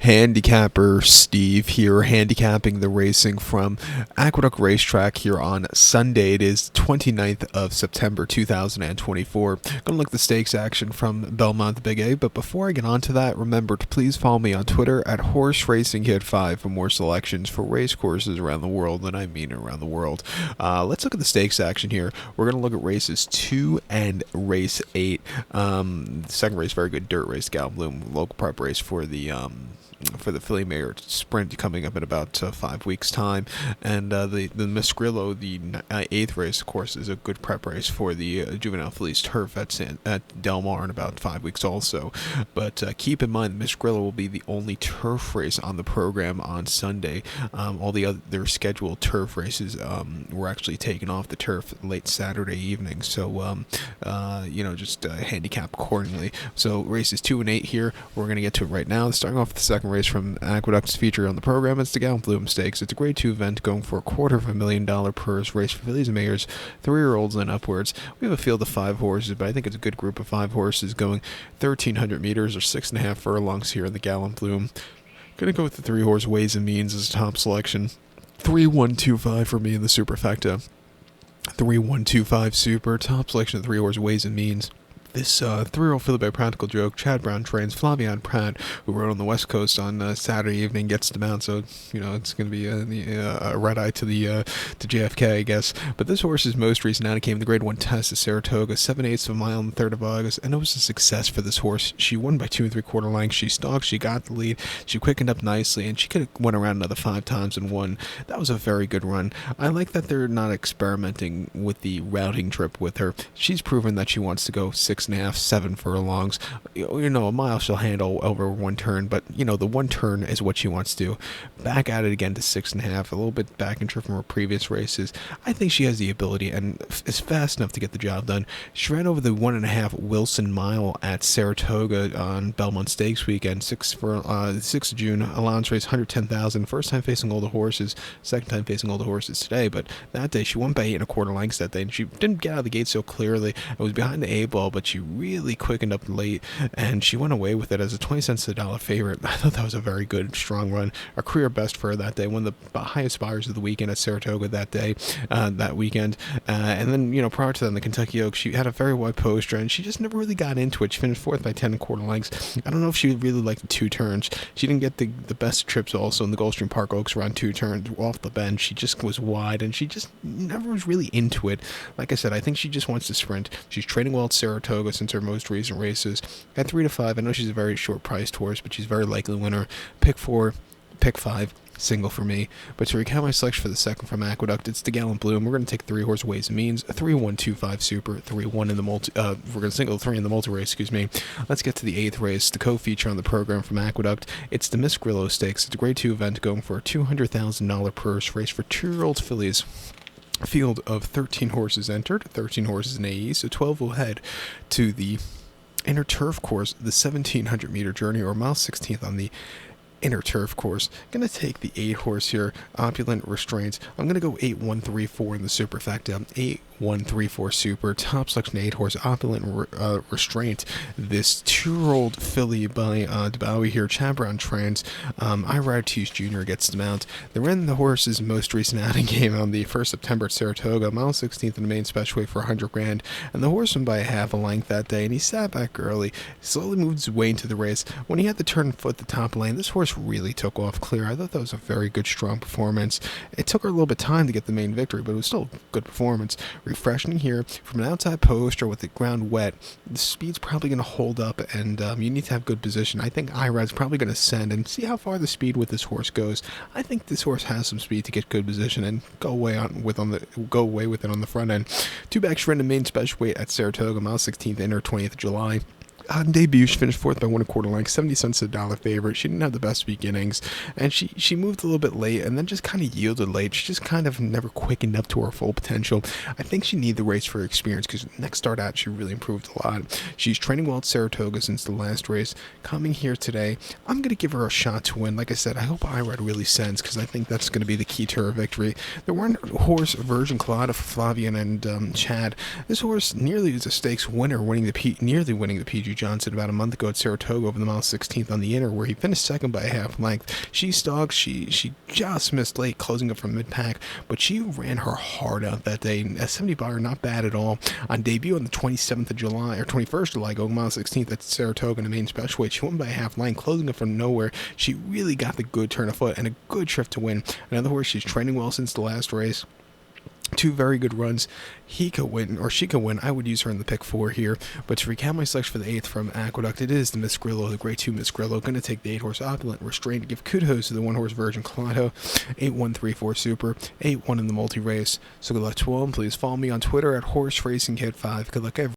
Handicapper Steve here, handicapping the racing from Aqueduct Racetrack here on Sunday. It is 29th of September 2024. Gonna look at the stakes action from Belmont, the Big A, but before I get on to that, remember to please follow me on Twitter at Horse Racing Kid 5 for more selections for race courses around the world, and I mean around the world. Let's look at the stakes action here. We're gonna look at races 2 and race 8. The second race, very good dirt race, Gallant, local prep race for the Philly Mayor Sprint coming up in about 5 weeks' time, and the Miss Grillo, the 8th race, of course, is a good prep race for the Juvenile Phillies Turf at Delmar in about 5 weeks also. But keep in mind, Miss Grillo will be the only turf race on the program on Sunday. All the other scheduled turf races were actually taken off the turf late Saturday evening, so just handicap accordingly. So races 2 and 8 here, we're going to get to it right now. Starting off with the second race from Aqueduct's feature on the program, it's the Gallant Stakes. It's a Grade 2 event going for a $250,000 purse race for fillies and mares, 3-year-olds and upwards. We have a field of 5 horses, but I think it's a good group of 5 horses going 1,300 meters or 6.5 furlongs here in the Gallant Bloom. Gonna go with the 3-horse Ways and Means as a top selection. 3-1-2-5 for me in the superfecta. 3-1-2-5 super, top selection of 3-horse Ways and Means. This 3-year-old filly by Practical Joke, Chad Brown trains. Flavian Pratt, who rode on the West Coast on Saturday evening, gets the mount, so it's going to be a red eye to to JFK, I guess. But this horse's most recent outing came in the Grade 1 test at Saratoga, 7/8 of a mile on the 3rd of August, and it was a success for this horse. She won by 2 3/4 lengths. She stalked, she got the lead, she quickened up nicely, and she could have went around another 5 times and won. That was a very good run. I like that they're not experimenting with the routing trip with her. She's proven that she wants to go 6.5, 7 furlongs. A mile she'll handle over one turn, but the one turn is what she wants to do. Back at it again to 6.5, a little bit back in trip from her previous races. I think she has the ability and is fast enough to get the job done. She ran over the 1.5 Wilson Mile at Saratoga on Belmont Stakes weekend, 6th of June, allowance race 110,000. First time facing older horses, second time facing older horses today, but that day she won by 8 1/4 lengths that day, and she didn't get out of the gate so clearly. It was behind the A-ball, but she really quickened up late, and she went away with it as a 20 cents to the dollar favorite. I thought that was a very good, strong run. A career best for her that day. One of the highest buyers of the weekend at Saratoga that day, that weekend. And then, prior to that, in the Kentucky Oaks, she had a very wide poster, and she just never really got into it. She finished 4th by 10 1/4 lengths. I don't know if she really liked the 2 turns. She didn't get the best trips also in the Gulfstream Park Oaks around 2 turns off the bend. She just was wide, and she just never was really into it. Like I said, I think she just wants to sprint. She's training well at Saratoga since her most recent races. At 3 to 5, I know she's a very short priced horse, but she's a very likely winner. Pick 4, pick 5, single for me. But to recount my selection for the second from Aqueduct, it's the Gallant Bloom. We're going to take 3-horse Ways and Means, a 3-1-2-5 super, 3-1 in the we're going to single 3 in the multi-race, Let's get to the 8th race, the co-feature on the program from Aqueduct. It's the Miss Grillo Stakes. It's a Grade 2 event going for a $200,000 purse race for 2-year-old fillies. A field of 13 horses entered, 13 horses in AE, so 12 will head to the inner turf course, the 1,700-meter journey, or mile 16th on the inner turf course. Going to take the 8-horse here, Opulent Restraints. I'm going to go 8-1-3-4 in the superfecta. 8-1-3-4 super, top selection 8-horse, Opulent Restraint. This 2-year-old filly by DeBowie here, Chad Brown trains. Ira Ortiz Jr. gets the mount. They ran the horse's most recent outing game on the 1st September at Saratoga, mile 16th in the main special weight for $100,000, and the horse won by a half a length that day, and he sat back early, slowly moved his way into the race. When he had the turn foot the top lane, this horse really took off clear. I thought that was a very good, strong performance. It took her a little bit of time to get the main victory, but it was still a good performance. Refreshing here from an outside post or with the ground wet. The speed's probably going to hold up, and you need to have good position. I think Irad's probably going to send and see how far the speed with this horse goes. I think this horse has some speed to get good position and go away with it on the front end. 2 backs ran the main special weight at Saratoga, mile 16th, inner 20th of July. On debut, she finished 4th by 1 1/4 lengths, 70 cents to the dollar favorite. She didn't have the best beginnings, and she moved a little bit late and then just kind of yielded late. She just kind of never quickened up to her full potential. I think she needed the race for her experience, because next start out, she really improved a lot. She's training well at Saratoga since the last race. Coming here today, I'm going to give her a shot to win. Like I said, I hope Irad really sends, because I think that's going to be the key to her victory. The one horse, Virgin Colada for Flavian and Chad. This horse nearly is a stakes winner, nearly winning the PG Johnson about a month ago at Saratoga over the mile 16th on the inner, where he finished second by a half length. She stalked. She just missed late, closing up from mid-pack, but she ran her heart out that day. A 70 bar, not bad at all. On debut on the 27th of July, or 21st of July, going mile 16th at Saratoga in the main special weight, she won by a half length, closing up from nowhere. She really got the good turn of foot and a good shift to win. Another horse, she's training well since the last race. Two very good runs. He could win, or she could win. I would use her in the pick 4 here. But to recap my selection for the 8th from Aqueduct, it is the Miss Grillo, the Grade 2 Miss Grillo. Going to take the 8-horse Opulent Restraint to give kudos to the 1-horse Virgin Colado. 8-1-3-4 Super. 8-1 in the multi-race. So good luck to all. Please follow me on Twitter at HorseRacingKid5. Good luck, everyone.